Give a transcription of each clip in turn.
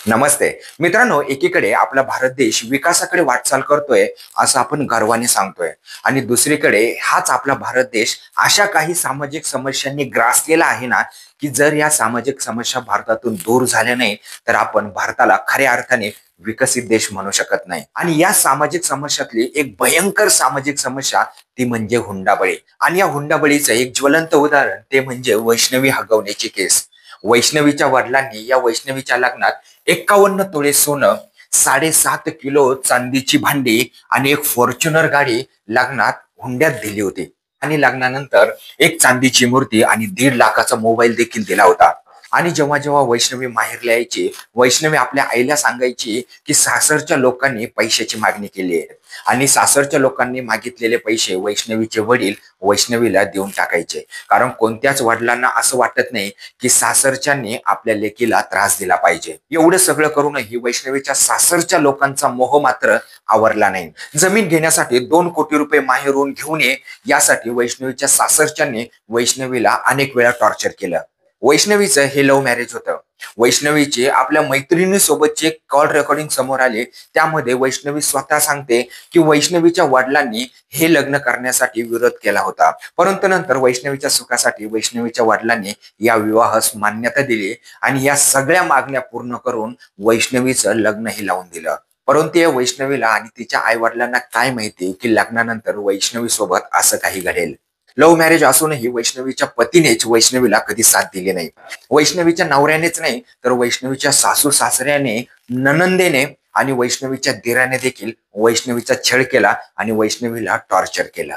नमस्ते मित्रांनो, एकीकडे आपला भारत देश विकासाकडे वाटचाल करतोय असं आपण गर्वाने सांगतोय आणि दुसरीकडे हाच आपला भारत देश अशा काही सामाजिक समस्यांनी ग्रासलेला आहे ना, की जर या सामाजिक समस्या भारतातून दूर झाल्या नाही तर आपण भारताला खऱ्या अर्थाने विकसित देश म्हणू शकत नाही। आणि या सामाजिक समस्यातली एक भयंकर सामाजिक समस्या ती म्हणजे हुंडाबळी। आणि या हुंडाबळीचं एक ज्वलंत उदाहरण ते म्हणजे वैष्णवी हगवण्याची केस। वैष्णवीच्या वडिलांनी या वैष्णवीच्या लग्नात 51 तोळे सोनं, 7.5 किलो चांदीची भांडी आणि एक फॉर्च्युनर गाडी लग्नात हुंड्यात दिली होती। आणि लग्नानंतर एक चांदीची मूर्ती आणि 1.5 लाखाचा मोबाईल देखील दिला होता। आणि जेव्हा जेव्हा वैष्णवी माहेरला यायची, वैष्णवी आपल्या आईला सांगायची की सासरच्या लोकांनी पैशाची मागणी केली आहे। आणि सासरच्या लोकांनी मागितलेले पैसे वैष्णवीचे वडील वैष्णवीला देऊन टाकायचे, कारण कोणत्याच वडिलांना असं वाटत नाही की सासरच्यांनी आपल्या लेकीला त्रास दिला पाहिजे। एवढं सगळं करूनही वैष्णवीच्या सासरच्या लोकांचा मोह मात्र आवरला नाही। जमीन घेण्यासाठी 2 कोटी रुपये माहेरून घेऊन ये यासाठी वैष्णवीच्या सासरच्यांनी वैष्णवीला अनेक वेळा टॉर्चर केलं। वैष्णवीचं हे लव्ह मॅरेज होतं। वैष्णवीचे आपल्या मैत्रिणीसोबतचे कॉल रेकॉर्डिंग समोर आले, त्यामध्ये वैष्णवी स्वतः सांगते की वैष्णवीच्या वडिलांनी हे लग्न करण्यासाठी विरोध केला होता, परंतु नंतर वैष्णवीच्या सुखासाठी वैष्णवीच्या वडिलांनी या विवाहास मान्यता दिली आणि या सगळ्या मागण्या पूर्ण करून वैष्णवीचं लग्नही लावून दिलं। परंतु या वैष्णवीला आणि तिच्या आई वडिलांना काय माहिती की लग्नानंतर वैष्णवी सोबत असं काही घडेल। लव्ह मॅरेज असूनही वैष्णवीच्या पतीनेच वैष्णवीला कधी साथ दिली नाही। वैष्णवीच्या नवऱ्यानेच नाही तर वैष्णवीच्या सासू सासऱ्याने, ननंदेने आणि वैष्णवीच्या दिराने देखील वैष्णवीचा छळ केला आणि वैष्णवीला टॉर्चर केलं।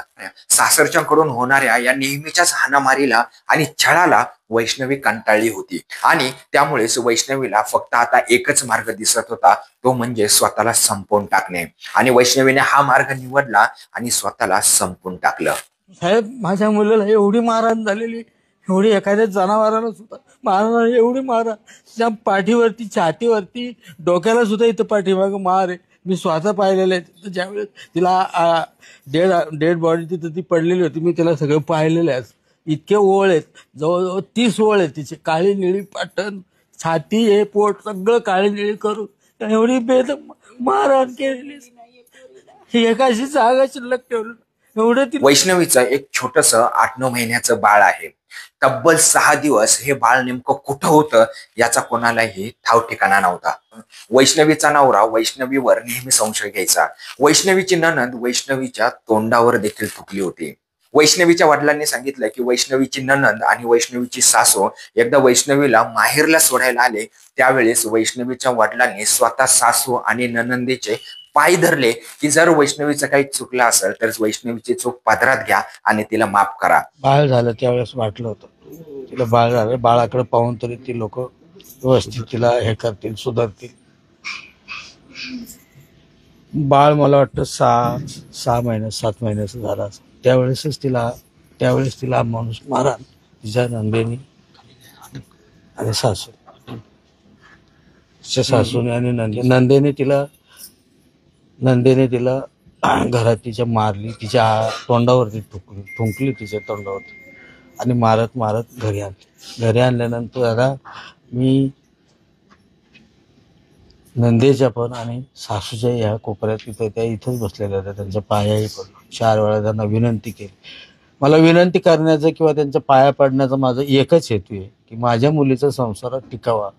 सासरच्यांकडून होणाऱ्या या नेहमीच्याच हाणामारीला आणि छळाला वैष्णवी कंटाळली होती आणि त्यामुळेच वैष्णवीला फक्त आता एकच मार्ग दिसत होता, तो म्हणजे स्वतःला संपवून टाकणे। आणि वैष्णवीने हा मार्ग निवडला आणि स्वतःला संपवून टाकलं। साहेब, माझ्या मुलाला एवढी मारहाण झालेली, एवढी एखाद्या जनावराला सुद्धा मारहाण, एवढी मारहाण त्या पाठीवरती, छातीवरती, डोक्याला सुद्धा इथं पाठीमागं मार आहे। मी स्वतः पाहिलेलं आहे। ज्यावेळेस तिला डेड बॉडी तिथं ती पडलेली होती, मी तिला सगळं पाहिलेलं आहे। इतके ओळ आहेत, जवळजवळ 30 ओळ आहेत तिची, काळी निळी पाटण, छाती, हे पोट सगळं काळी निळी करून एवढी बेद मारहाण केलेली, एकाशी जागा शिल्लक ठेवलं एवढं ती। वैष्णवीचं एक छोटस 8-9 महिन्याचं बाळ आहे। तब्बल 6 दिवस हे बाळ नेमकं कुठं होतं याचा कोणालाही ठाव ठिकाणा नव्हता। वैष्णवीचा नवरा वैष्णवीवर नेहमी संशय घ्यायचा। वैष्णवीची नणंद वैष्णवीच्या तोंडावर देखील थुकली होती। वैष्णवीच्या वडिलांनी सांगितलं की वैष्णवीची नणंद आणि वैष्णवीची सासू एकदा वैष्णवीला माहेरला सोडायला आले, त्यावेळेस वैष्णवीच्या वडिलांनी स्वतः सासू आणि नणंदेचे पाय धरले की जर वैष्णवीचं काही चुकलं असेल तर वैष्णवीची चूक पदरात घ्या आणि तिला माफ करा। बाळ झालं त्यावेळेस वाटलं होतं तिला बाळ झालं, बाळाकडे पाहून तरी ती लोक व्यवस्थित तिला हे करतील, सुधारतील। बाळ मला वाटतं 6 महिने 7 महिन्याचं झालं असं, त्यावेळेस तिला माणूस मारा, तिच्या नंदेनी आणि सासूने आणि नंदेने तिला घरात तिच्या मारली, तिच्या तोंडावरती ठुंकली तिच्या तोंडावरती आणि मारत मारत घरी आणल्यानंतर आता मी नंदेच्या पण आणि सासूच्या ह्या कोपऱ्यात तिथं त्या इथंच बसलेल्या होत्या, त्यांच्या पायाही पडलो, 4 वेळा त्यांना विनंती केली। मला विनंती करण्याचं किंवा त्यांच्या पाया पडण्याचा माझा एकच हेतू आहे की माझ्या मुलीचा संसार टिकावा।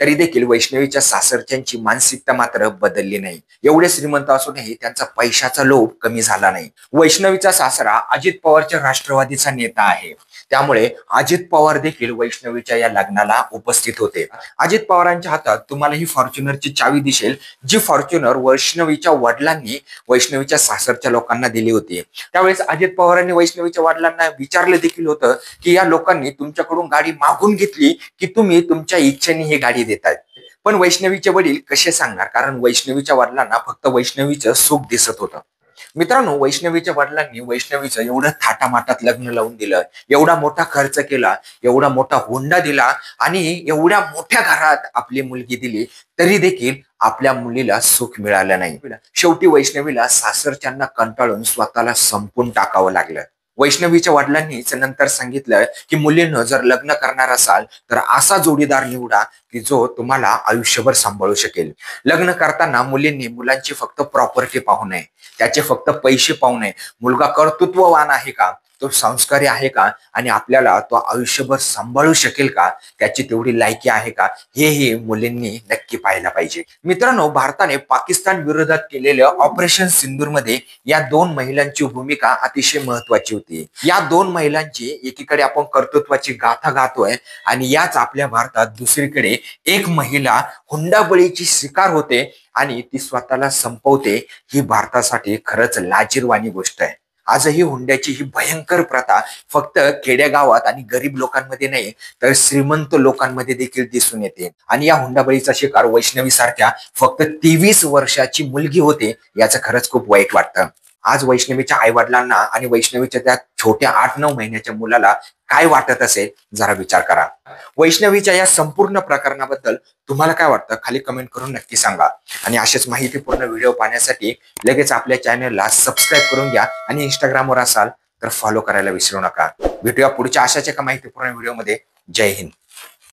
तरी देखील वैष्णवीच्या सासरच्यांची मानसिकता मात्र बदलली नाही। एवढे श्रीमंत असूनही त्यांचा पैशाचा लोभ कमी झाला नाही। वैष्णवीचा सासरा अजित पवारच्या राष्ट्रवादीचा नेता आहे, त्यामुळे अजित पवार देखील वैष्णवीच्या या लग्नाला उपस्थित होते। अजित पवारांच्या हातात तुम्हाला ही फॉर्च्युनरची चावी दिसेल, जी फॉर्च्युनर वैष्णवीच्या वडिलांनी वैष्णवीच्या सासरच्या लोकांना दिली होती। त्यावेळेस अजित पवारांनी वैष्णवीच्या वडिलांना विचारलं देखील होतं की या लोकांनी तुमच्याकडून गाडी मागून घेतली की तुम्ही तुमच्या इच्छेने ही गाडी देताय। पण वैष्णवीचे वडील कसे सांगणार, कारण वैष्णवीच्या वडिलांना फक्त वैष्णवीचं सुख दिसत होतं। मित्रांनो, वैष्णवीच्या वडिलांनी वैष्णवीचं एवढं थाटामाटात लग्न लावून दिलं, एवढा मोठा खर्च केला, एवढा मोठा हुंडा दिला आणि एवढ्या मोठ्या घरात आपली मुलगी दिली, तरी देखील आपल्या मुलीला सुख मिळालं नाही। शेवटी वैष्णवीला सासरच्यांना कंटाळून स्वतःला संपून टाकावं लागलं। वैष्णवीच्या वडिलांनीच नंतर सांगितलं की मुलींनो, जर लग्न करणार असाल तर असा जोडीदार निवडा की जो तुम्हाला आयुष्यभर सांभाळू शकेल. लग्न करताना मुलींनी मुलांची फक्त प्रॉपर्टी पाहू नये, त्याचे फक्त पैसे पाहू नये. मुलगा कर्तृत्ववान आहे का, तो संस्कारी आहे का, आणि आपल्याला तो आयुष्यभर सांभाळू शकेल का, त्याची तेवढी लायकी आहे का, हेही मुलींनी नक्की पाहायला पाहिजे. मित्रांनो, भारताने पाकिस्तान विरोधात केलेल्या ऑपरेशन सिंदूर मध्ये या दोन महिलांची भूमिका अतिशय महत्वाची होती. या दोन महिलांची एकीकडे आपण कर्तृत्वाची गाथा गातोय आणि याच आपल्या भारतात दुसरीकडे एक महिला हुंडाबळीची शिकार होते आणि ती स्वतःला संपवते. ही भारतासाठी खरंच लाजिरवाणी गोष्ट आहे. आजही हुंड्याची ही भयंकर प्रथा फक्त खेडेगावात आणि गरीब लोकांमध्ये नाही तर श्रीमंत लोकांमध्ये देखील दिसून येते. आणि या हुंडाबळीचा शिकार वैष्णवी सारख्या फक्त 23 वर्षाची मुलगी होते, याचं खरंच खूप वाईट वाटतं. आज वैष्णवीच्या आई वडिलांना आणि वैष्णवीच्या त्या छोट्या 8-9 महिन्याच्या मुलाला काय वाटत असेल, जरा विचार करा. वैष्णवीच्या या संपूर्ण प्रकरणाबद्दल तुम्हाला काय वाटतं, खाली कमेंट करून नक्की सांगा. आणि असेच माहितीपूर्ण व्हिडिओ पाहण्यासाठी लगेच आपल्या चॅनलला सबस्क्राईब करून घ्या आणि इंस्टाग्रामवर असाल तर फॉलो करायला विसरू नका. भेटूया पुढच्या अशाच एका माहितीपूर्ण व्हिडिओमध्ये. जय हिंद.